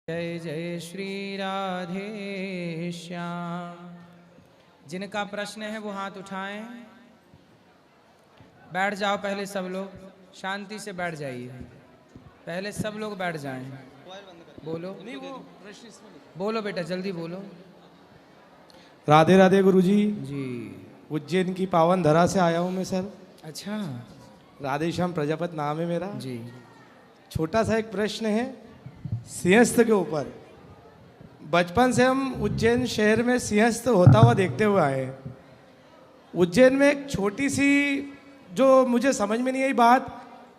जय जय श्री राधे श्याम। जिनका प्रश्न है वो हाथ उठाएं। बैठ जाओ पहले सब लोग, शांति से बैठ जाइए। पहले सब लोग बैठ जाएं। बोलो बोलो बेटा, जल्दी बोलो। राधे राधे गुरुजी। जी उज्जैन की पावन धरा से आया हूँ मैं सर। अच्छा राधे श्याम प्रजापत नाम है मेरा। जी। छोटा सा एक प्रश्न है सिंहस्थ के ऊपर। बचपन से हम उज्जैन शहर में सिंहस्थ होता हुआ देखते हुए आए हैं। उज्जैन में एक छोटी सी जो मुझे समझ में नहीं आई बात,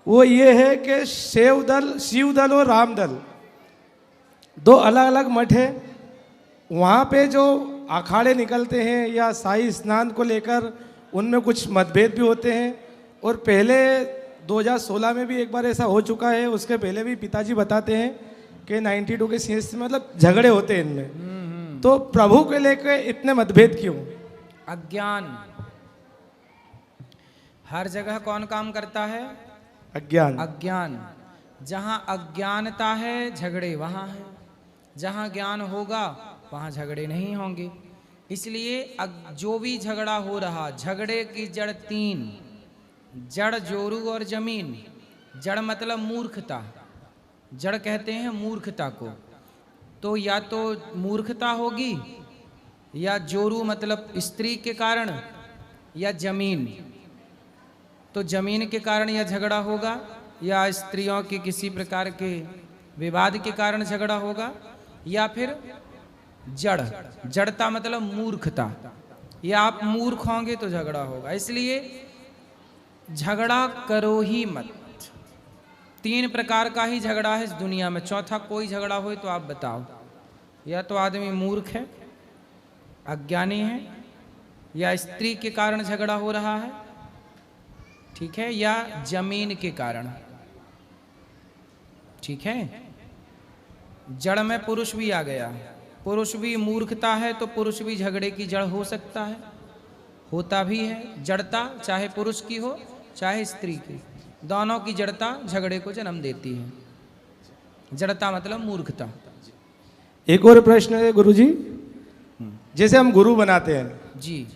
वो ये है कि शिवदल और रामदल दो अलग अलग मठ है। वहाँ पे जो अखाड़े निकलते हैं या शाही स्नान को लेकर उनमें कुछ मतभेद भी होते हैं। और पहले 2016 में भी एक बार ऐसा हो चुका है, उसके पहले भी पिताजी बताते हैं कि 92 के सिंहस्थ में मतलब झगड़े होते हैं इनमें। तो प्रभु के लेकर इतने मतभेद क्यों? अज्ञान। हर जगह कौन काम करता है? अज्ञान। अज्ञान। जहाँ अज्ञानता है झगड़े वहाँ है, जहाँ ज्ञान होगा वहाँ झगड़े नहीं होंगे। इसलिए जो भी झगड़ा हो रहा, झगड़े की जड़ तीन: जड़, जोरू और जमीन। जड़ मतलब मूर्खता, जड़ कहते हैं मूर्खता को। तो या तो मूर्खता होगी, या जोरू मतलब स्त्री के कारण, या जमीन। तो जमीन के कारण या झगड़ा होगा, या स्त्रियों के किसी प्रकार के विवाद के कारण झगड़ा होगा, या फिर जड़, जड़ता मतलब मूर्खता, या आप मूर्ख होंगे तो झगड़ा होगा। इसलिए झगड़ा करो ही मत। तीन प्रकार का ही झगड़ा है इस दुनिया में, चौथा कोई झगड़ा हो तो आप बताओ। या तो आदमी मूर्ख है, अज्ञानी है, या स्त्री के कारण झगड़ा हो रहा है, ठीक है, या जमीन के कारण, ठीक है। जड़ में पुरुष भी आ गया। पुरुष भी मूर्खता है तो पुरुष भी झगड़े की जड़ हो सकता है, होता भी है। जड़ता चाहे पुरुष की हो चाहे स्त्री की, दोनों की जड़ता झगड़े को जन्म देती है। जड़ता मतलब मूर्खता। एक और प्रश्न है गुरुजी। जैसे हम गुरु बनाते हैं जी,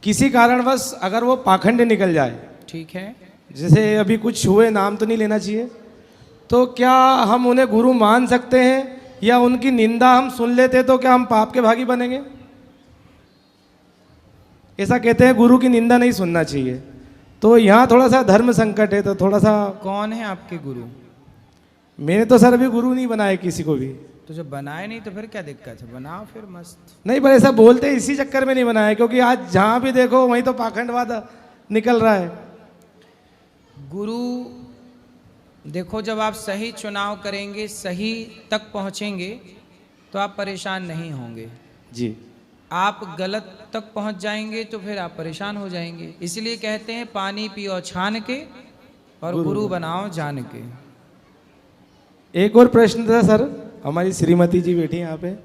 किसी कारणवश अगर वो पाखंड निकल जाए, ठीक है, जैसे अभी कुछ हुए, नाम तो नहीं लेना चाहिए, तो क्या हम उन्हें गुरु मान सकते हैं? या उनकी निंदा हम सुन लेते तो क्या हम पाप के भागी बनेंगे? ऐसा कहते हैं गुरु की निंदा नहीं सुनना चाहिए। तो यहाँ थोड़ा सा धर्म संकट है, तो थोड़ा सा। कौन है आपके गुरु? मैंने तो सर अभी गुरु नहीं बनाया किसी को भी। तो जब बनाए नहीं तो फिर क्या दिक्कत है? बनाओ फिर मस्त। नहीं, पर ऐसा बोलते हैं, इसी चक्कर में नहीं बनाया, क्योंकि आज जहाँ भी देखो वहीं तो पाखंडवाद निकल रहा है। गुरु देखो, जब आप सही चुनाव करेंगे, सही तक पहुँचेंगे तो आप परेशान नहीं होंगे जी। आप गलत तक पहुंच जाएंगे तो फिर आप परेशान हो जाएंगे। इसलिए कहते हैं पानी पियो छान के और गुरु बनाओ जान के। एक और प्रश्न था सर, हमारी श्रीमती जी बैठी हैं यहाँ पे।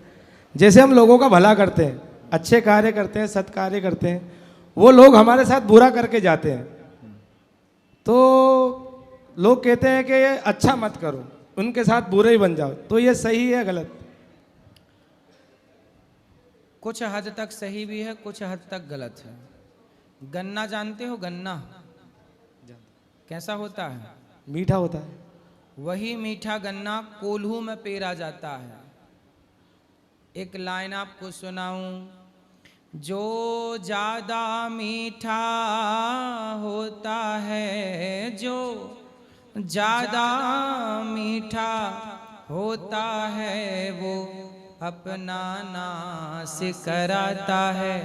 जैसे हम लोगों का भला करते हैं, अच्छे कार्य करते हैं, सत्कार्य करते हैं, वो लोग हमारे साथ बुरा करके जाते हैं, तो लोग कहते हैं कि ये अच्छा मत करो, उनके साथ बुरे ही बन जाओ। तो ये सही है गलत? कुछ हद तक सही भी है, कुछ हद तक गलत है। गन्ना जानते हो? गन्ना कैसा होता है? मीठा होता है। वही मीठा गन्ना कोल्हू में पेरा जाता है। एक लाइन आपको सुनाऊं: जो ज्यादा मीठा होता है, जो ज्यादा मीठा होता है, वो अपना नाश कराता है।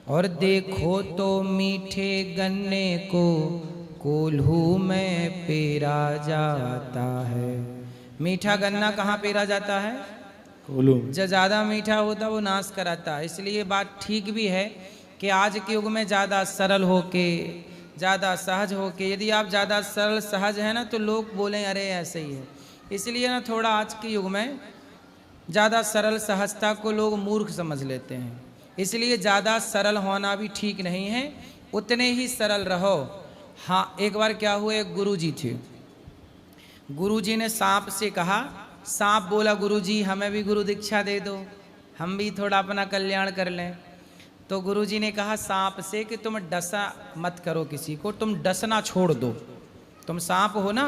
और देखो तो मीठे गन्ने को कोल्हू में पेरा जाता है। मीठा गन्ना कहाँ पेरा जाता है? कोल्हू। जो ज़्यादा मीठा होता है वो नाश कराता है। इसलिए बात ठीक भी है कि आज के युग में ज़्यादा सरल होके, ज़्यादा सहज होके, यदि आप ज़्यादा सरल सहज हैं ना तो लोग बोलें अरे ऐसे ही है। इसलिए ना थोड़ा आज के युग में ज़्यादा सरल सहजता को लोग मूर्ख समझ लेते हैं। इसलिए ज़्यादा सरल होना भी ठीक नहीं है, उतने ही सरल रहो। हाँ, एक बार क्या हुआ, एक गुरुजी थे, गुरुजी ने सांप से कहा सांप बोला गुरुजी हमें भी गुरु दीक्षा दे दो, हम भी थोड़ा अपना कल्याण कर लें। तो गुरुजी ने कहा सांप से कि तुम डसा मत करो किसी को, तुम डसना छोड़ दो। तुम सांप हो ना,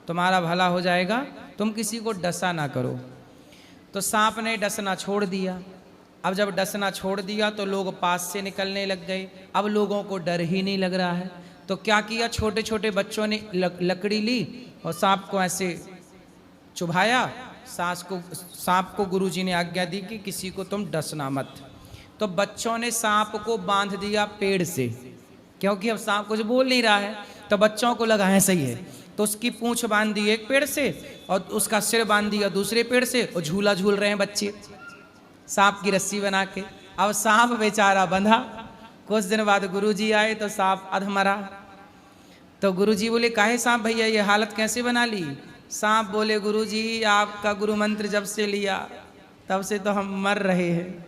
तुम्हारा भला हो जाएगा, तुम किसी को डसा ना करो। तो सांप ने डसना छोड़ दिया। अब जब डसना छोड़ दिया तो लोग पास से निकलने लग गए। अब लोगों को डर ही नहीं लग रहा है। तो क्या किया, छोटे छोटे बच्चों ने लकड़ी ली और सांप को ऐसे चुभाया। सांप को गुरुजी ने आज्ञा दी कि किसी को तुम डसना मत। तो बच्चों ने सांप को बांध दिया पेड़ से, क्योंकि अब सांप कुछ बोल नहीं रहा है। तो बच्चों को लगा है सही है, तो उसकी पूंछ बांध दी एक पेड़ से और उसका सिर बांध दिया दूसरे पेड़ से, और झूला झूल रहे हैं बच्चे सांप की रस्सी बना के। अब सांप बेचारा बंधा। कुछ दिन बाद गुरुजी आए तो सांप अधमरा। तो गुरुजी बोले काहे सांप भैया ये हालत कैसे बना ली? सांप बोले गुरुजी आपका गुरु मंत्र जब से लिया तब से तो हम मर रहे हैं।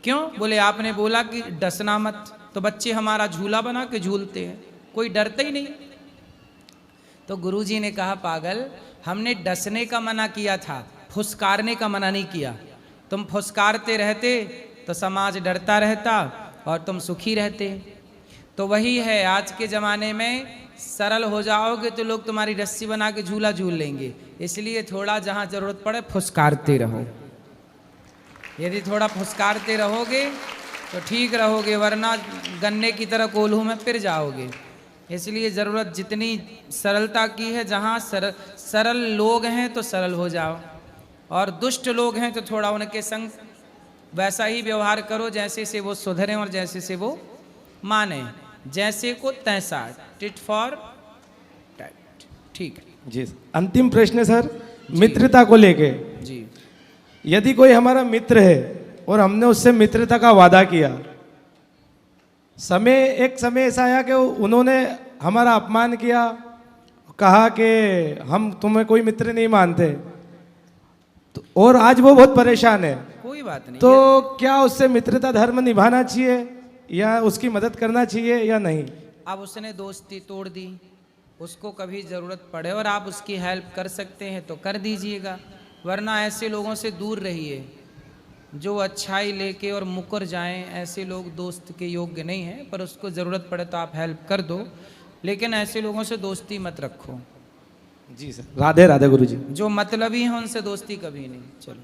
क्यों? बोले आपने बोला कि डसना मत, तो बच्चे हमारा झूला बना के झूलते हैं, कोई डरता ही नहीं। तो गुरुजी ने कहा पागल, हमने डसने का मना किया था, फुसकारने का मना नहीं किया। तुम फुसकारते रहते तो समाज डरता रहता और तुम सुखी रहते। तो वही है, आज के ज़माने में सरल हो जाओगे तो लोग तुम्हारी रस्सी बना के झूला झूल लेंगे। इसलिए थोड़ा जहाँ ज़रूरत पड़े फुसकारते रहो। यदि थोड़ा फुसकारते रहोगे तो ठीक रहोगे, वरना गन्ने की तरह कोल्हू में फिर जाओगे। इसलिए ज़रूरत जितनी सरलता की है, जहाँ सरल लोग हैं तो सरल हो जाओ, और दुष्ट लोग हैं तो थोड़ा उनके संग वैसा ही व्यवहार करो जैसे से वो सुधरें और जैसे से वो माने। जैसे को तैसा, टिट फॉर टैट। ठीक है जी। अंतिम प्रश्न है सर, मित्रता को लेके। जी। यदि कोई हमारा मित्र है और हमने उससे मित्रता का वादा किया, एक समय ऐसा आया कि उन्होंने हमारा अपमान किया, कहा कि हम तुम्हें कोई मित्र नहीं मानते, तो और आज वो बहुत परेशान है। कोई बात नहीं, तो क्या उससे मित्रता धर्म निभाना चाहिए या उसकी मदद करना चाहिए या नहीं? अब उसने दोस्ती तोड़ दी, उसको कभी ज़रूरत पड़े और आप उसकी हेल्प कर सकते हैं तो कर दीजिएगा, वरना ऐसे लोगों से दूर रहिए जो अच्छाई लेके और मुकर जाएं। ऐसे लोग दोस्त के योग्य नहीं हैं, पर उसको ज़रूरत पड़े तो आप हेल्प कर दो, लेकिन ऐसे लोगों से दोस्ती मत रखो। जी सर, राधे राधे गुरुजी। जो मतलबी हैं उनसे दोस्ती कभी नहीं। चलो,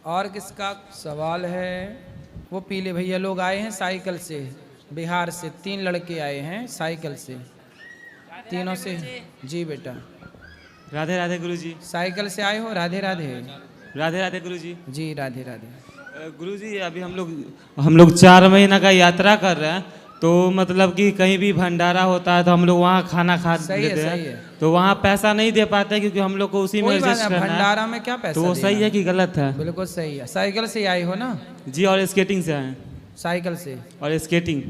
और किसका सवाल है? वो पीले भैया लोग आए हैं साइकिल से, बिहार से 3 लड़के आए हैं साइकिल से, तीनों से। जी बेटा। राधे राधे गुरुजी। साइकिल से आए हो? राधे राधे। राधे राधे गुरुजी। जी राधे राधे। गुरुजी अभी हम लोग 4 महीना का यात्रा कर रहे हैं, तो मतलब कि कहीं भी भंडारा होता है तो हम लोग वहाँ खाना खा लेते हैं, तो वहाँ पैसा नहीं दे पाते क्योंकि हम लोग को उसी में एडजस्ट करना है। भंडारा में क्या पैसा? तो वो सही है कि गलत है? बिल्कुल सही है। साइकिल से आए हो ना? जी, और स्केटिंग से आए। साइकिल से और स्केटिंग।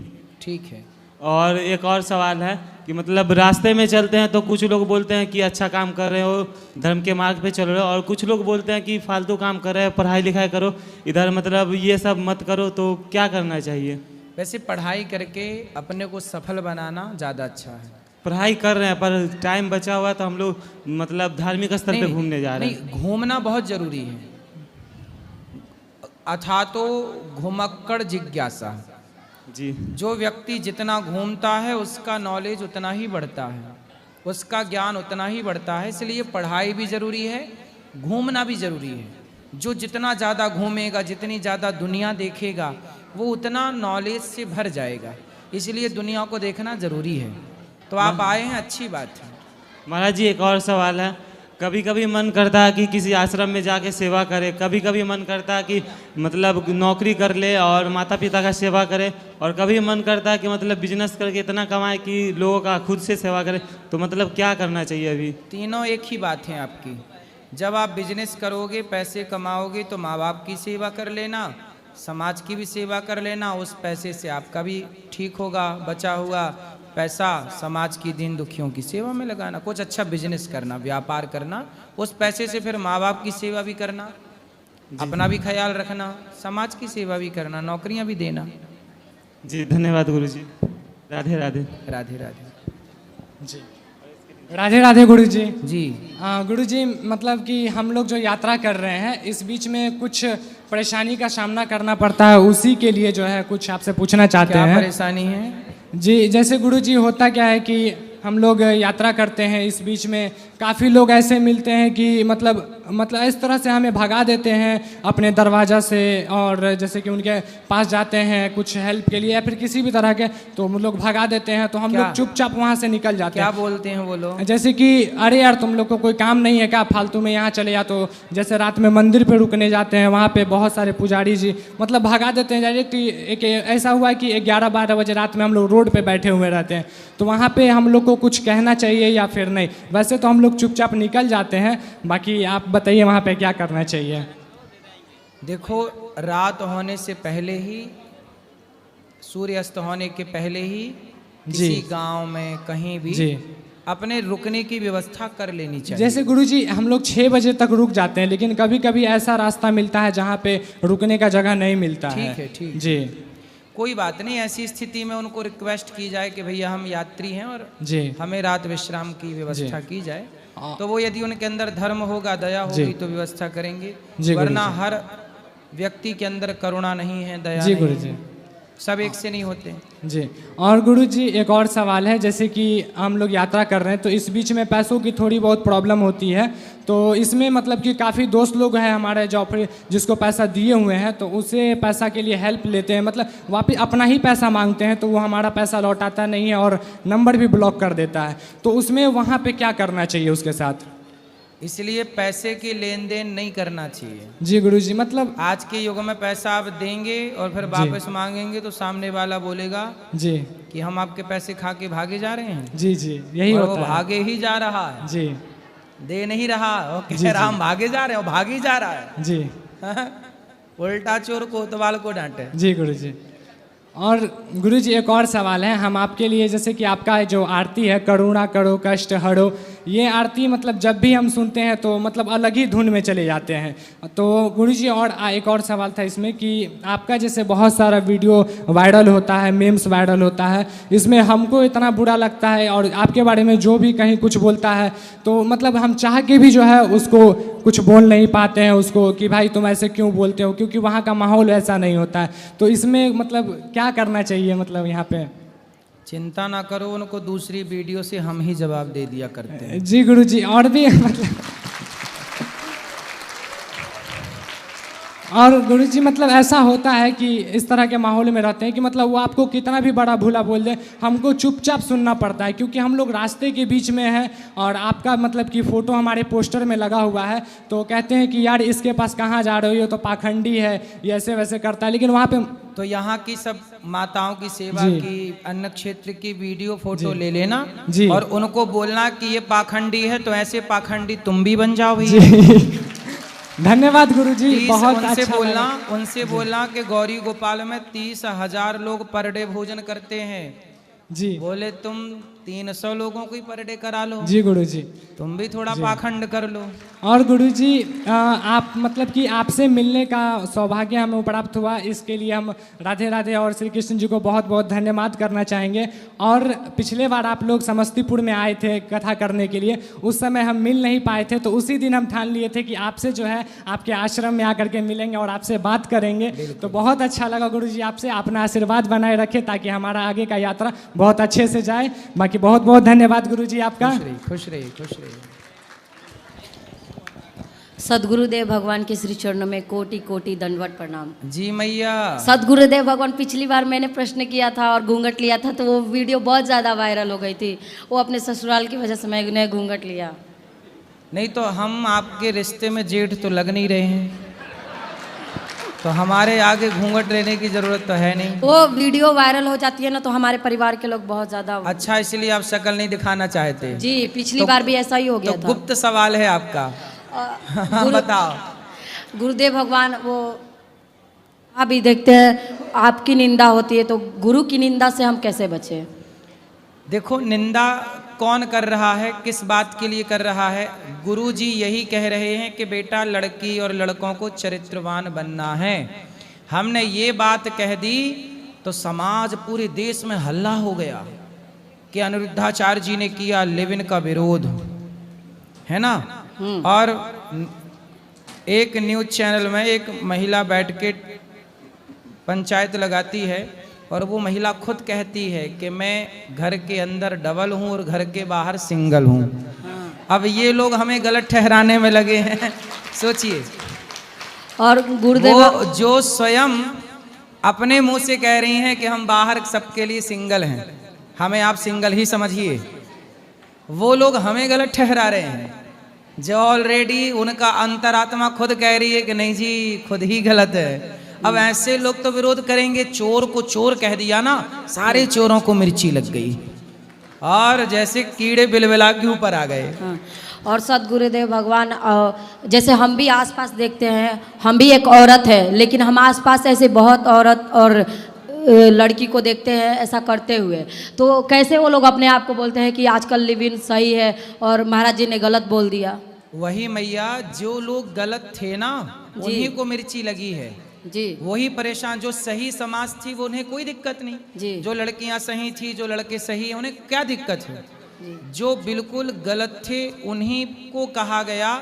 ठीक है। और एक और सवाल है कि मतलब रास्ते में चलते हैं तो कुछ लोग बोलते हैं कि अच्छा काम कर रहे हो, धर्म के मार्ग पे चल रहे हो, और कुछ लोग बोलते हैं कि फालतू काम कर रहे हो, पढ़ाई लिखाई करो, इधर मतलब ये सब मत करो। तो क्या करना चाहिए? वैसे पढ़ाई करके अपने को सफल बनाना ज़्यादा अच्छा है। पढ़ाई कर रहे हैं पर टाइम बचा हुआ है तो हम लोग मतलब धार्मिक स्थल पे घूमने जा रहे हैं। नहीं, घूमना बहुत जरूरी है। अथा तो घुमक्कड़ जिज्ञासा। जी। जो व्यक्ति जितना घूमता है उसका नॉलेज उतना ही बढ़ता है, उसका ज्ञान उतना ही बढ़ता है। इसलिए पढ़ाई भी जरूरी है, घूमना भी जरूरी है। जो जितना ज़्यादा घूमेगा, जितनी ज़्यादा दुनिया देखेगा, वो उतना नॉलेज से भर जाएगा। इसलिए दुनिया को देखना जरूरी है। तो आप आए हैं, अच्छी बात है। महाराज जी, एक और सवाल है। कभी कभी मन करता है कि किसी आश्रम में जाके सेवा करे, कभी कभी मन करता है कि मतलब नौकरी कर ले और माता पिता का सेवा करे, और कभी मन करता है कि मतलब बिजनेस करके इतना कमाए कि लोगों का खुद से सेवा करे। तो मतलब क्या करना चाहिए अभी? तीनों एक ही बात है आपकी। जब आप बिजनेस करोगे, पैसे कमाओगे, तो माँ बाप की सेवा कर लेना, समाज की भी सेवा कर लेना। उस पैसे से आपका भी ठीक होगा, बचा हुआ पैसा समाज की दीन दुखियों की सेवा में लगाना। कुछ अच्छा बिजनेस करना, व्यापार करना, उस पैसे से फिर माँ बाप की सेवा भी करना, अपना भी ख्याल रखना, समाज की सेवा भी करना, नौकरियां भी देना। जी, धन्यवाद गुरुजी। राधे राधे। राधे राधे। जी। राधे राधे गुरुजी। जी। गुरुजी मतलब कि हम लोग जो यात्रा कर रहे हैं इस बीच में कुछ परेशानी का सामना करना पड़ता है, उसी के लिए जो है कुछ आपसे पूछना चाहते क्या हैं। परेशानी है? जी, जैसे गुरुजी होता क्या है कि हम लोग यात्रा करते हैं, इस बीच में काफ़ी लोग ऐसे मिलते हैं कि मतलब इस तरह से हमें भगा देते हैं अपने दरवाज़ा से, और जैसे कि उनके पास जाते हैं कुछ हेल्प के लिए या फिर किसी भी तरह के, तो हम लोग भगा देते हैं, तो हम क्या? लोग चुपचाप वहाँ से निकल जाते क्या हैं। बोलते हैं वो लोग? जैसे कि अरे यार तुम लोग को कोई काम नहीं है क्या, फालतू में यहाँ चले जा। तो जैसे रात में मंदिर पे रुकने जाते हैं, वहाँ पे बहुत सारे पुजारी जी मतलब भगा देते हैं डायरेक्ट। एक ऐसा हुआ है कि 11-12 बजे रात में हम लोग रोड पे बैठे हुए रहते हैं, तो वहाँ पे हम लोग को कुछ कहना चाहिए या फिर नहीं? वैसे तो हम लोग चुपचाप निकल जाते हैं, बाकी आप बताइए वहाँ पे क्या करना चाहिए। देखो, रात होने से पहले ही, सूर्य अस्त होने के पहले ही जी। किसी गांव में कहीं भी जी। अपने रुकने की व्यवस्था कर लेनी चाहिए। जैसे गुरुजी हम लोग 6 बजे तक रुक जाते हैं, लेकिन कभी कभी ऐसा रास्ता मिलता है जहाँ पे रुकने का जगह नहीं मिलता है। ठीक है, ठीक है। जी कोई बात नहीं, ऐसी स्थिति में उनको रिक्वेस्ट की जाए कि भैया हम यात्री हैं और जी हमें रात विश्राम की व्यवस्था की जाए, तो वो यदि उनके अंदर धर्म होगा, दया जी। होगी तो व्यवस्था करेंगे। जी, वरना गुरुजी। हर व्यक्ति के अंदर करुणा नहीं है, दया जी नहीं गुरुजी। है। सब एक से नहीं होते। जी। और गुरुजी एक और सवाल है, जैसे कि हम लोग यात्रा कर रहे हैं तो इस बीच में पैसों की थोड़ी बहुत प्रॉब्लम होती है, तो इसमें मतलब कि काफ़ी दोस्त लोग हैं हमारे जो फिर जिसको पैसा दिए हुए हैं, तो उसे पैसा के लिए हेल्प लेते हैं, मतलब वापिस अपना ही पैसा मांगते हैं, तो वो हमारा पैसा लौटाता नहीं है और नंबर भी ब्लॉक कर देता है, तो उसमें वहाँ पे क्या करना चाहिए उसके साथ? इसलिए पैसे की लेन देन नहीं करना चाहिए। जी गुरुजी। मतलब आज के युग में पैसा आप देंगे और फिर वापस मांगेंगे तो सामने वाला बोलेगा जी कि हम आपके पैसे खा के भागे जा रहे हैं। जी जी यही और वो होता है। भागे ही जा रहा है, जी दे नहीं रहा, वो जी, कह रहा जी। हम भागे जा रहे हैं, वो भाग ही जा रहा है। जी उल्टा चोर कोतवाल को डांटे। जी गुरुजी। और गुरुजी एक और सवाल है हम आपके लिए, जैसे कि आपका जो आरती है करुणा करो कष्ट हरो, ये आरती मतलब जब भी हम सुनते हैं तो मतलब अलग ही धुन में चले जाते हैं। तो गुरुजी और एक और सवाल था इसमें कि आपका जैसे बहुत सारा वीडियो वायरल होता है, मीम्स वायरल होता है, इसमें हमको इतना बुरा लगता है और आपके बारे में जो भी कहीं कुछ बोलता है तो मतलब हम चाह के भी जो है उसको कुछ बोल नहीं पाते हैं उसको कि भाई तुम ऐसे क्यों बोलते हो, क्योंकि वहाँ का माहौल ऐसा नहीं होता है। तो इसमें मतलब क्या करना चाहिए मतलब यहाँ पे? चिंता ना करो, उनको दूसरी वीडियो से हम ही जवाब दे दिया करते हैं। जी गुरुजी। और भी मतलब और गुरुजी मतलब ऐसा होता है कि इस तरह के माहौल में रहते हैं कि मतलब वो आपको कितना भी बड़ा भूला बोल दे, हमको चुपचाप सुनना पड़ता है, क्योंकि हम लोग रास्ते के बीच में हैं और आपका मतलब कि फ़ोटो हमारे पोस्टर में लगा हुआ है, तो कहते हैं कि यार इसके पास कहाँ जा रहे हो, ये तो पाखंडी है, ये ऐसे वैसे करता है, लेकिन वहाँ पे तो यहाँ की सब माताओं की सेवा जी। की, अन्न क्षेत्र की वीडियो फोटो ले लेना जी। और उनको बोलना कि ये पाखंडी है, तो ऐसे पाखंडी तुम भी बन जाओ भैया। जी धन्यवाद गुरुजी, बहुत उनसे अच्छा बोलना, लगा। उनसे बोलना कि गौरी गोपाल में 30,000 लोग पर डे भोजन करते हैं, जी बोले तुम 300 लोगों को ही पर डे करा लो, जी गुरुजी। तुम भी थोड़ा पाखंड कर लो। और गुरुजी आप मतलब कि आपसे मिलने का सौभाग्य हमें प्राप्त हुआ, इसके लिए हम राधे राधे और श्री कृष्ण जी को बहुत बहुत धन्यवाद करना चाहेंगे। और पिछले बार आप लोग समस्तीपुर में आए थे कथा करने के लिए, उस समय हम मिल नहीं पाए थे, तो उसी दिन हम ठान लिए थे कि आपसे जो है आपके आश्रम में आकर के मिलेंगे और आपसे बात करेंगे। तो बहुत अच्छा लगा गुरुजी आपसे, अपना आशीर्वाद बनाए रखें ताकि हमारा आगे का यात्रा बहुत अच्छे से जाए। बाकी बहुत बहुत धन्यवाद गुरुजी आपका। खुश रहिए, खुश रहिए, खुश रहिए। सदगुरुदेव भगवान के श्री चरणों में कोटि कोटि दंडवत प्रणाम। जी मैया। सदगुरुदेव भगवान, पिछली बार मैंने प्रश्न किया था और घूंघट लिया था, तो वो वीडियो बहुत ज़्यादा वायरल हो गई थी, वो अपने ससुराल की वजह से मैंने घूंघट लिया। नहीं तो हम आपके रिश्ते में जेठ तो लग नहीं रहे हैं, तो हमारे आगे घूंघट लेने की जरूरत तो है नहीं। वो वीडियो वायरल हो जाती है ना, तो हमारे परिवार के लोग बहुत ज़्यादा। अच्छा, इसलिए आप शक्ल नहीं दिखाना चाहते? जी, पिछली बार भी ऐसा ही हो गया तो था। गुप्त सवाल है आपका। बताओ। गुरुदेव भगवान, वो अभी देखते हैं आपकी निंदा होती है, तो गुरु की निंदा से हम कैसे बचें? देखो, निंदा कौन कर रहा है, किस बात के लिए कर रहा है? गुरु जी यही कह रहे हैं कि बेटा लड़की और लड़कों को चरित्रवान बनना है। हमने ये बात कह दी तो समाज पूरे देश में हल्ला हो गया कि अनिरुद्धाचार्य जी ने किया लिव इन का विरोध, है ना। और एक न्यूज़ चैनल में एक महिला बैठ के पंचायत लगाती है और वो महिला खुद कहती है कि मैं घर के अंदर डबल हूँ और घर के बाहर सिंगल हूँ। अब ये लोग हमें गलत ठहराने में लगे हैं। सोचिए, और गुरुदेव वो जो स्वयं अपने मुंह से कह रही हैं कि हम बाहर सबके लिए सिंगल हैं, हमें आप सिंगल ही समझिए, वो लोग हमें गलत ठहरा रहे हैं, जो ऑलरेडी उनका अंतरात्मा खुद कह रही है कि नहीं जी खुद ही गलत है। अब ऐसे लोग तो विरोध करेंगे। चोर को चोर कह दिया ना, सारे चोरों को मिर्ची लग गई और जैसे कीड़े बिलबिला के ऊपर आ गए। हाँ। और सदगुरुदेव भगवान जैसे हम भी आसपास देखते हैं, हम भी एक औरत है, लेकिन हम आसपास ऐसे बहुत औरत और लड़की को देखते हैं ऐसा करते हुए, तो कैसे वो लोग अपने आप को बोलते हैं कि आजकल लिव इन सही है और महाराज जी ने गलत बोल दिया। वही मैया, जो लोग गलत थे ना उन्हीं को मिर्ची लगी है जी। वही परेशान। जो सही समाज थी वो उन्हें कोई दिक्कत नहीं जी। जो लड़कियां सही थी, जो लड़के सही, उन्हें क्या दिक्कत है। जो बिल्कुल गलत थे उन्हीं को कहा गया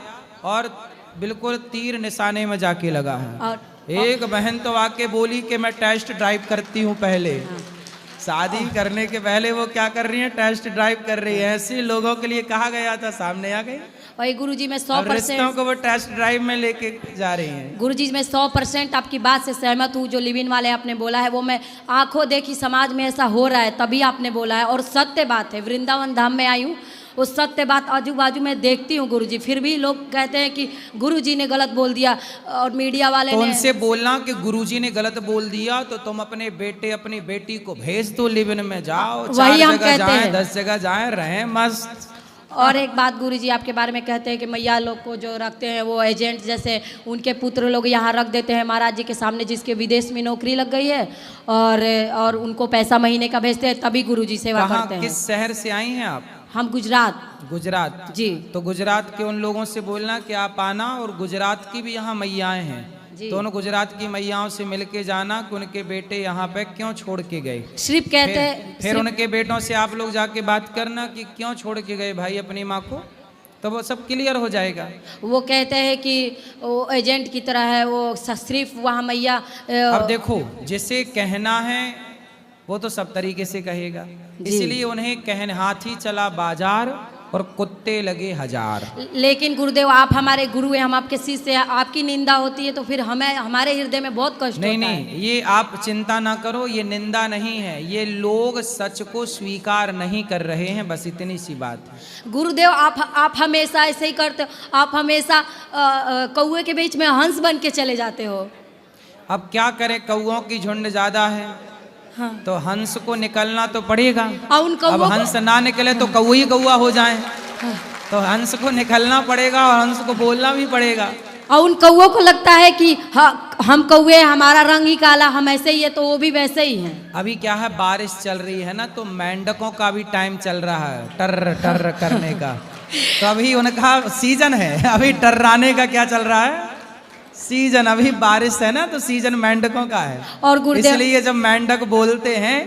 और बिल्कुल तीर निशाने में जाके लगा है। और एक बहन तो आके बोली कि मैं टेस्ट ड्राइव करती हूँ पहले, शादी करने के पहले वो क्या कर रही है, टेस्ट ड्राइव कर रही है। ऐसे लोगों के लिए कहा गया था, सामने आ गए। वही गुरुजी में अब रिश्तों 100% को वो टेस्ट ड्राइव में लेके जा रही हैं। गुरुजी मैं 100% आपकी बात से सहमत हूँ। जो लिव इन वाले आपने बोला है वो मैं आंखों देखी, समाज में ऐसा हो रहा है तभी आपने बोला है और सत्य बात है। वृंदावन धाम में आई हूँ, उस सत्य बात आजू बाजू में देखती हूँ गुरुजी, फिर भी लोग कहते हैं कि गुरुजी ने गलत बोल दिया और मीडिया वाले तो ने उनसे बोलना कि गुरुजी ने गलत बोल दिया तो तुम अपने बेटे अपनी बेटी को भेज दो, लिव इन में जाओ, 4 वही हम जगह कहते जाएं, हैं। 10 जगह जाएं, रहें मस्त। और एक बात गुरुजी आपके बारे में कहते हैं कि मैया लोग को जो रखते हैं वो एजेंट जैसे उनके पुत्र लोग यहाँ रख देते हैं महाराज जी के सामने, जिसके विदेश में नौकरी लग गई है और उनको पैसा महीने का भेजते हैं, तभी गुरुजी सेवा कहाँ, करते हैं। किस शहर से आई हैं आप? हम गुजरात। गुजरात जी। तो गुजरात के उन लोगों से बोलना कि आप आना, और गुजरात की भी यहाँ मैयाएं हैं, जी। तो उन गुजरात की मैयाओं से मिल के जाना कि उनके बेटे यहाँ पे क्यों छोड़ के गए। सिर्फ कहते हैं फिर उनके बेटों से आप लोग जाके बात करना कि क्यों छोड़ के गए भाई अपनी माँ को, तो वो सब क्लियर हो जाएगा। वो कहते हैं कि वो एजेंट की तरह है, वो सिर्फ वहाँ मैया अब देखो, जिसे कहना है वो तो सब तरीके से कहेगा, इसलिए उन्हें कहने हाथी चला बाजार और कुत्ते लगे हजार। लेकिन गुरुदेव आप हमारे गुरु हैं, हम आपके शिष्य हैं, आपकी निंदा होती है तो फिर हमें हमारे हृदय में बहुत कष्ट नहीं होता नहीं, ये आप चिंता ना करो, ये निंदा नहीं है, ये लोग सच को स्वीकार नहीं कर रहे हैं, बस इतनी सी बात है। गुरुदेव आप हमेशा ऐसे ही करते हो, आप हमेशा कौए के बीच में हंस बन के चले जाते हो। अब क्या करें, कौओं की झुंड ज्यादा है। हाँ। तो हंस को निकलना तो पड़ेगा। और उन अब कौओं हंस ना निकले तो कौआ ही कौआ हो जाए, तो हंस को निकलना पड़ेगा और हंस को बोलना भी पड़ेगा। और उन कौओं को लगता है कि हम कौए, हमारा रंग ही काला, हम ऐसे ही है, तो वो भी वैसे ही हैं। अभी क्या है, बारिश चल रही है ना, तो मेंढकों का भी टाइम चल रहा है टर टर करने का, तो अभी उनका सीजन है। अभी टर्राने का क्या चल रहा है, सीजन। अभी बारिश है ना, तो सीजन मेंढकों का है। और गुरुदेव इसलिए जब मेंढक बोलते हैं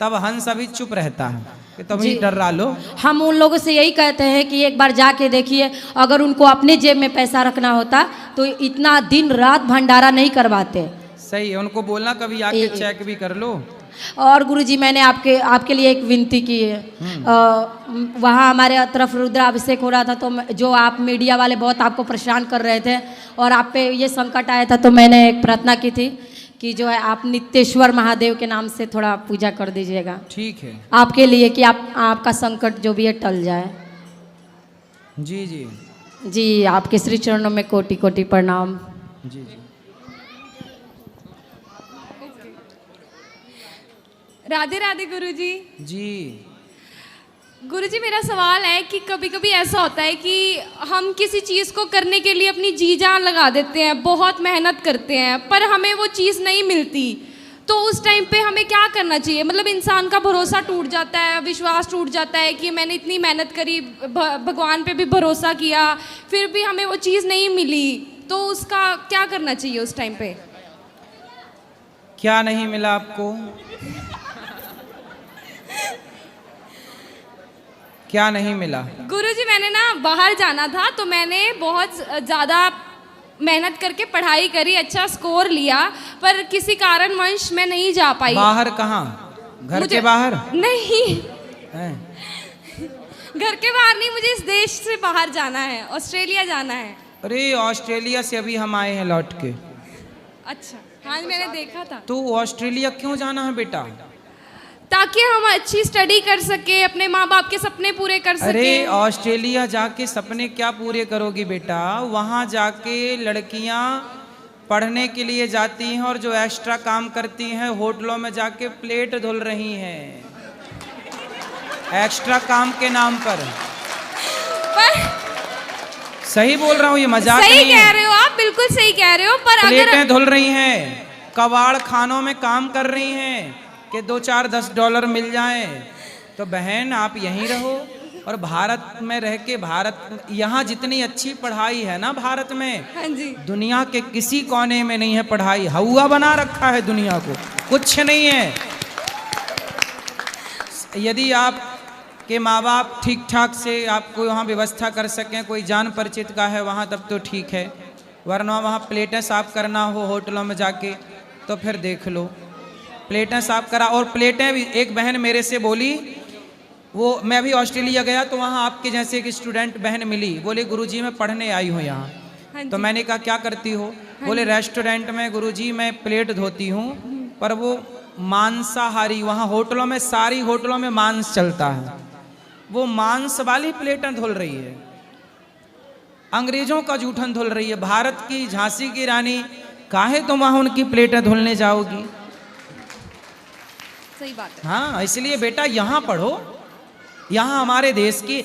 तब हंस अभी चुप रहता है कि तुम ही डरा लो। हम उन लोगों से यही कहते हैं कि एक बार जाके देखिए, अगर उनको अपने जेब में पैसा रखना होता तो इतना दिन रात भंडारा नहीं करवाते। सही है, उनको बोलना कभी आके चेक भी कर लो। और गुरुजी मैंने आपके लिए एक विनती की है। वहाँ हमारे तरफ रुद्राभिषेक हो रहा था, तो जो आप मीडिया वाले बहुत आपको परेशान कर रहे थे और आप पे ये संकट आया था, तो मैंने एक प्रार्थना की थी कि जो है आप नित्येश्वर महादेव के नाम से थोड़ा पूजा कर दीजिएगा। ठीक है आपके लिए कि आपका संकट जो भी है टल जाए। जी जी जी, आपके श्री चरणों में कोटि कोटि प्रणाम। जी जी। राधे राधे गुरुजी। जी गुरुजी मेरा सवाल है कि कभी कभी ऐसा होता है कि हम किसी चीज़ को करने के लिए अपनी जी जान लगा देते हैं, बहुत मेहनत करते हैं, पर हमें वो चीज़ नहीं मिलती, तो उस टाइम पे हमें क्या करना चाहिए? मतलब इंसान का भरोसा टूट जाता है, विश्वास टूट जाता है कि मैंने इतनी मेहनत करी, भगवान पे भी भरोसा किया, फिर भी हमें वो चीज़ नहीं मिली, तो उसका क्या करना चाहिए उस टाइम पे? क्या नहीं मिला आपको? क्या नहीं मिला? गुरुजी मैंने ना बाहर जाना था तो मैंने बहुत ज़्यादा मेहनत करके पढ़ाई करी, अच्छा स्कोर लिया, पर किसी कारणवश मैं नहीं जा पाई। बाहर कहाँ? घर के बाहर? नहीं, हैं? घर के बाहर नहीं, मुझे इस देश से बाहर जाना है, ऑस्ट्रेलिया जाना है। अरे ऑस्ट्रेलिया से अभी हम आए हैं लौट के। अच्छा, हाँ मैंने देखा था। तो ऑस्ट्रेलिया क्यों जाना है बेटा? ताकि हम अच्छी स्टडी कर सके, अपने माँ बाप के सपने पूरे कर सके। अरे ऑस्ट्रेलिया जाके सपने क्या पूरे करोगी बेटा? वहाँ जाके लड़कियाँ पढ़ने के लिए जाती हैं और जो एक्स्ट्रा काम करती हैं होटलों में जाके प्लेट धुल रही हैं एक्स्ट्रा काम के नाम पर। सही बोल रहा हूँ, ये मजाक नहीं है। सही कह रहे हो आप, बिल्कुल सही कह रहे हो, पर प्लेटें अगर धुल रही हैं, कबाड़ खानों में काम कर रही हैं कि 2-4-10 डॉलर मिल जाए। तो बहन आप यहीं रहो और भारत में रह के, भारत यहाँ जितनी अच्छी पढ़ाई है ना भारत में, हाँ जी, दुनिया के किसी कोने में नहीं है पढ़ाई। हवा बना रखा है दुनिया को, कुछ नहीं है। यदि आप के माँ बाप ठीक ठाक से आपको वहाँ व्यवस्था कर सकें, कोई जान परिचित का है वहाँ, तब तो ठीक है, वरना वहाँ प्लेटें साफ करना हो होटलों में जाके तो फिर देख लो। प्लेटें साफ करा, और प्लेटें भी, एक बहन मेरे से बोली, वो मैं अभी ऑस्ट्रेलिया गया तो वहाँ आपके जैसे एक स्टूडेंट बहन मिली, बोले गुरुजी मैं पढ़ने आई हूँ यहाँ। हाँ तो जी। मैंने कहा क्या करती हो? बोले रेस्टोरेंट में गुरुजी मैं प्लेट धोती हूँ, पर वो मांसाहारी, वहाँ होटलों में, सारी होटलों में मांस चलता है, वो मांस वाली प्लेटें धुल रही है, अंग्रेजों का जूठन धुल रही है। भारत की झांसी की रानी, काहे तुम वहाँ उनकी प्लेटें धुलने जाओगी? सही बात है। हाँ, इसलिए बेटा यहाँ पढ़ो, यहाँ हमारे देश की